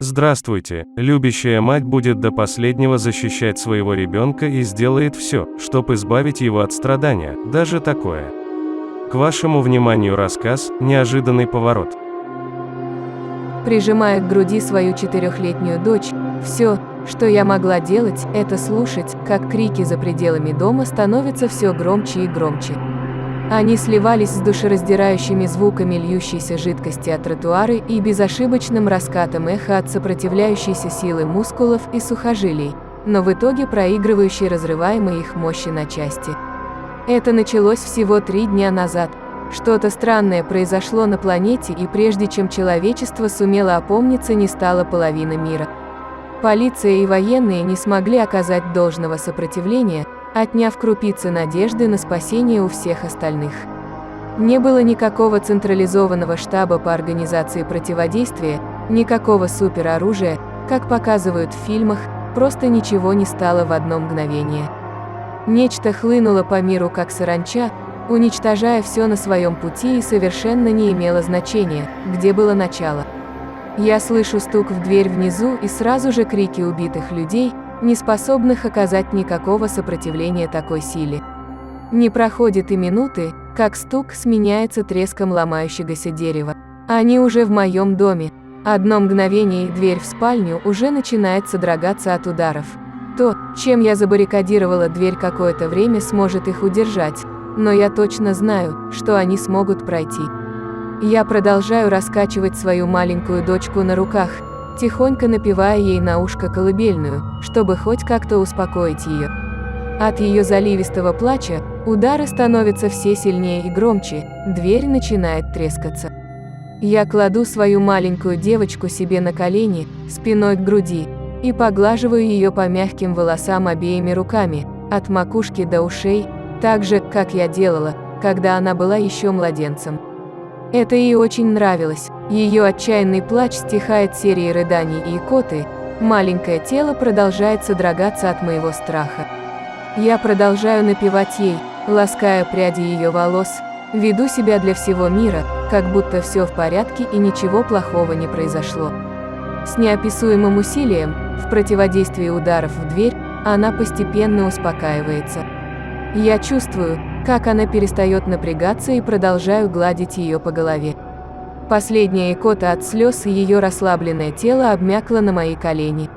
Здравствуйте, любящая мать будет до последнего защищать своего ребенка и сделает все, чтобы избавить его от страдания, даже такое. К вашему вниманию рассказ «Неожиданный поворот». Прижимая к груди свою 4-летнюю дочь, все, что я могла делать, это слушать, как крики за пределами дома становятся все громче и громче. Они сливались с душераздирающими звуками льющейся жидкости от тротуара и безошибочным раскатом эха от сопротивляющейся силы мускулов и сухожилий, но в итоге проигрывающей разрываемой их мощи на части. Это началось всего 3 дня назад. Что-то странное произошло на планете, и прежде чем человечество сумело опомниться, не стало половины мира. Полиция и военные не смогли оказать должного сопротивления, отняв крупицы надежды на спасение у всех остальных. Не было никакого централизованного штаба по организации противодействия, никакого супероружия, как показывают в фильмах, просто ничего не стало в одно мгновение. Нечто хлынуло по миру как саранча, уничтожая все на своем пути, и совершенно не имело значения, где было начало. Я слышу стук в дверь внизу и сразу же крики убитых людей, не способных оказать никакого сопротивления такой силе. Не проходит и минуты, как стук сменяется треском ломающегося дерева. Они уже в моем доме. Одно мгновение, и дверь в спальню уже начинает содрогаться от ударов. То, чем я забаррикадировала дверь какое-то время, сможет их удержать, но я точно знаю, что они смогут пройти. Я продолжаю раскачивать свою маленькую дочку на руках, тихонько напевая ей на ушко колыбельную, чтобы хоть как-то успокоить ее. От ее заливистого плача удары становятся все сильнее и громче, дверь начинает трескаться. Я кладу свою маленькую девочку себе на колени, спиной к груди, и поглаживаю ее по мягким волосам обеими руками, от макушки до ушей, так же, как я делала, когда она была еще младенцем. Это ей очень нравилось. Ее отчаянный плач стихает серией рыданий и икоты, маленькое тело продолжает содрогаться от моего страха. Я продолжаю напевать ей, лаская пряди ее волос, веду себя для всего мира, как будто все в порядке и ничего плохого не произошло. С неописуемым усилием, в противодействии ударов в дверь, она постепенно успокаивается. Я чувствую, как она перестает напрягаться, и продолжаю гладить ее по голове. Последняя икота от слез, и ее расслабленное тело обмякло на мои колени.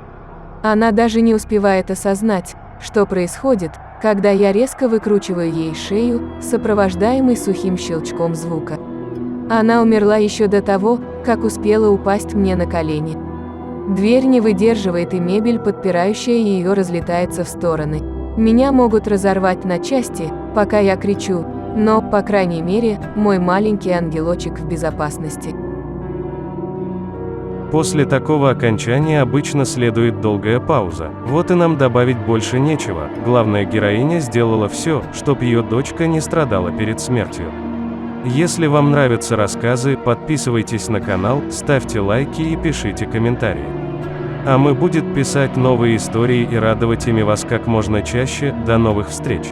Она даже не успевает осознать, что происходит, когда я резко выкручиваю ей шею, сопровождаемый сухим щелчком звука. Она умерла еще до того, как успела упасть мне на колени. Дверь не выдерживает, и мебель, подпирающая ее, разлетается в стороны. Меня могут разорвать на части, пока я кричу, но, по крайней мере, мой маленький ангелочек в безопасности. После такого окончания обычно следует долгая пауза. Вот и нам добавить больше нечего. Главная героиня сделала все, чтобы ее дочка не страдала перед смертью. Если вам нравятся рассказы, подписывайтесь на канал, ставьте лайки и пишите комментарии. А мы будем писать новые истории и радовать ими вас как можно чаще. До новых встреч!